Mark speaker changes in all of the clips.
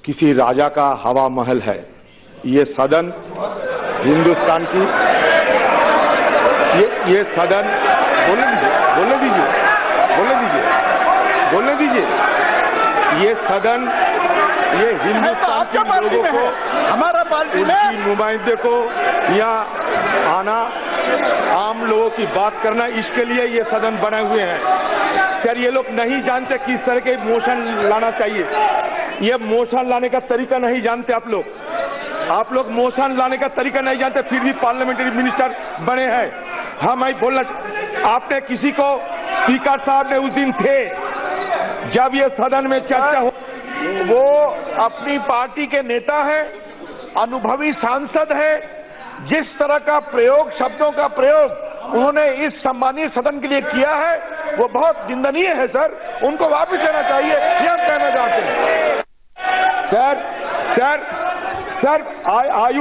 Speaker 1: किसी राजा का हवा महल है। ये सदन हिंदुस्तान की ये सदन बोलने दीजिए ये सदन ये हिंदुस्तान के लोगों को
Speaker 2: हमारा पार्टी
Speaker 1: उनकी नुमाइंदे को यहाँ आना आम लोगों की बात करना इसके लिए ये सदन बने हुए हैं। सर ये लोग नहीं जानते किस तरह के मोशन लाना चाहिए। ये मोशन लाने का तरीका नहीं जानते आप लोग मोशन लाने का तरीका नहीं जानते, फिर भी पार्लियामेंट्री मिनिस्टर बने हैं। हम आई बोलना आपने किसी को स्पीकर साहब ने उस दिन थे जब ये सदन में चर्चा हो,
Speaker 2: वो अपनी पार्टी के नेता है, अनुभवी सांसद है। जिस तरह का प्रयोग, शब्दों का प्रयोग उन्होंने इस सम्मानीय सदन के लिए किया है वो बहुत निंदनीय है सर। उनको वापस लेना चाहिए, ये हम कहना चाहते हैं।
Speaker 1: Sir I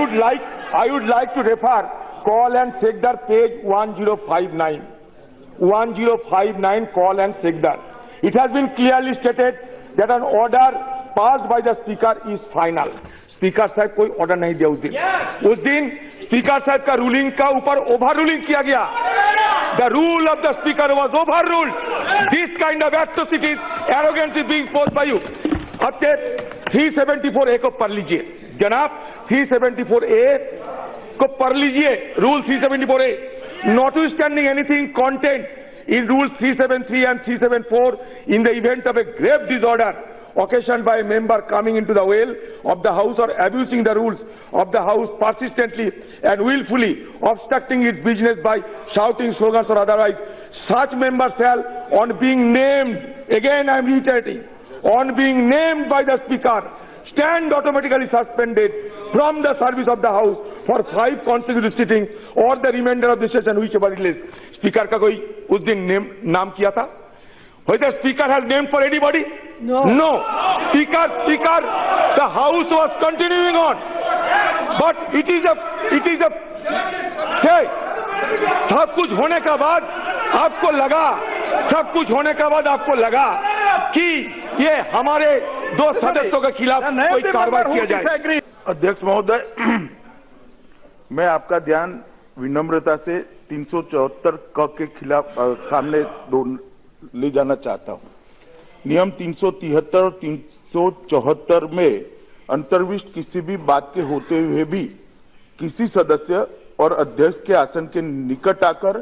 Speaker 1: would like to refer call and Sekdar page 1059 call and Sekdar. It has been clearly stated that an order passed by the speaker is final. Speaker साहब कोई ऑर्डर नहीं दिया उस दिन स्पीकर साहब का रूलिंग का ऊपर ओवर रूलिंग किया गया। The rule of the speaker was over ruled. This kind of atrocities, arrogance is being posed by you. अब 374A को पढ़ लीजिए जनाब, 374A को पढ़ लीजिए। Rule 374A, notwithstanding anything contained in rules 373 and 374 in the event of a grave disorder occasioned by a member coming into the well of the house or abusing the rules of the house persistently and willfully obstructing its business by shouting slogans or otherwise, such member shall, on being named, again I am reiterating, on being named by the speaker, stand automatically suspended from the service of the house for 5 consecutive sittings or the remainder of the session whichever it is. Speaker का कोई उस दिन नाम किया था? Whether speaker has named for anybody? No. Speaker, the house was continuing on. But it is a say, सब कुछ होने के बाद आपको लगा कि ये हमारे 2 सदस्यों के खिलाफ कोई कार्रवाई किया जाए।
Speaker 3: अध्यक्ष महोदय, मैं आपका ध्यान विनम्रता से 374 क के खिलाफ सामने ले जाना चाहता हूं। नियम 373 और 374 में अंतर्विष्ट किसी भी बात के होते हुए भी किसी सदस्य और अध्यक्ष के आसन के निकट आकर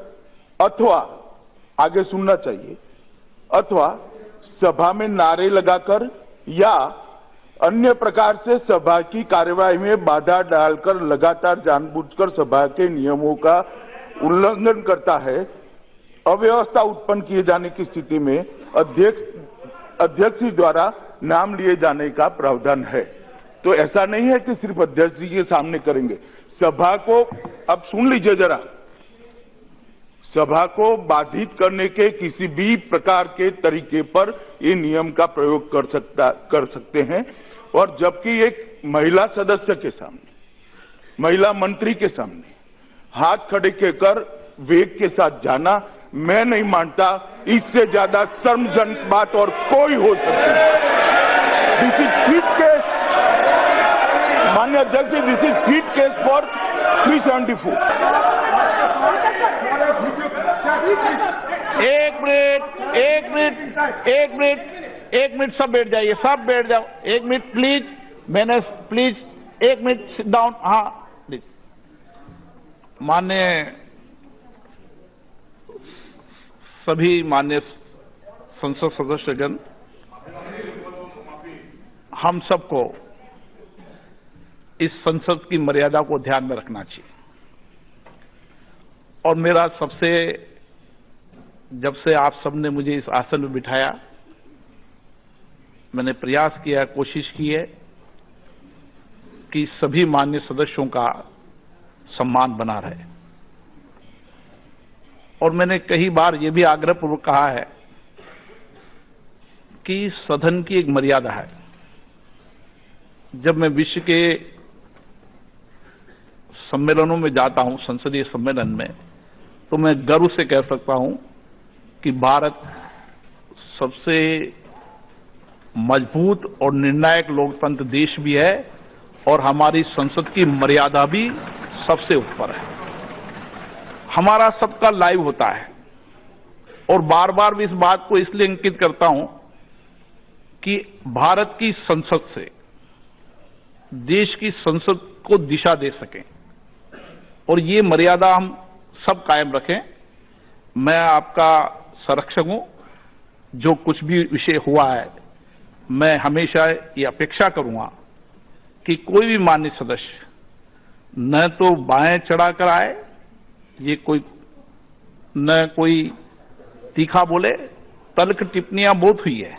Speaker 3: अथवा आगे सुनना चाहिए अथवा सभा में नारे लगाकर या अन्य प्रकार से सभा की कार्यवाही में बाधा डालकर लगातार जानबूझकर सभा के नियमों का उल्लंघन करता है। अव्यवस्था उत्पन्न किए जाने की स्थिति में अध्यक्ष जी द्वारा नाम लिए जाने का प्रावधान है। तो ऐसा नहीं है कि सिर्फ अध्यक्ष जी के सामने करेंगे। सभा को, अब सुन लीजिए जरा, सभा को बाधित करने के किसी भी प्रकार के तरीके पर ये नियम का प्रयोग कर सकते हैं। और जबकि एक महिला सदस्य के सामने, महिला मंत्री के सामने हाथ खड़े कर वेग के साथ जाना, मैं नहीं मानता इससे ज्यादा शर्मजनक बात और कोई हो सकती है। दिस इज फिट केस, माननीय अध्यक्ष जी, this is fit case for 374।
Speaker 2: एक मिनट सब बैठ जाइए, सब बैठ जाओ। 1 मिनट प्लीज, मैंने प्लीज 1 मिनट सिट डाउन। हाँ प्लीज। माननीय सभी माननीय संसद सदस्यगण, हम सबको इस संसद की मर्यादा को ध्यान में रखना चाहिए। और मेरा जब से आप सबने मुझे इस आसन में बिठाया, मैंने प्रयास किया, कोशिश की है कि सभी माननीय सदस्यों का सम्मान बना रहे। और मैंने कई बार यह भी आग्रहपूर्वक कहा है कि सदन की एक मर्यादा है। जब मैं विश्व के सम्मेलनों में जाता हूं, संसदीय सम्मेलन में, तो मैं गर्व से कह सकता हूं कि भारत सबसे
Speaker 4: मजबूत और निर्णायक लोकतंत्र देश भी है और हमारी संसद की मर्यादा भी सबसे ऊपर है। हमारा सबका लाइव होता है और बार बार भी इस बात को इसलिए अंकित करता हूं कि भारत की संसद से देश की संसद को दिशा दे सकें और ये मर्यादा हम सब कायम रखें। मैं आपका संरक्षक हूं। जो कुछ भी विषय हुआ है, मैं हमेशा ये अपेक्षा करूंगा कि कोई भी माननीय सदस्य न तो बाएं चढ़ाकर आए, ये कोई न कोई तीखा बोले। तल्ख टिप्पणियां बहुत हुई है,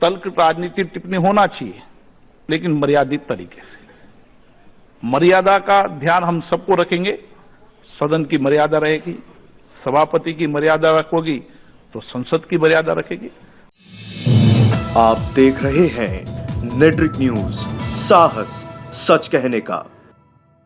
Speaker 4: तल्ख राजनीतिक टिप्पणी होना चाहिए, लेकिन मर्यादित तरीके से। मर्यादा का ध्यान हम सबको रखेंगे। सदन की मर्यादा रहेगी, सभापति की मर्यादा रखोगी तो संसद की मर्यादा रखेगी।
Speaker 5: आप देख रहे हैं नेट्रिक न्यूज, साहस सच कहने का।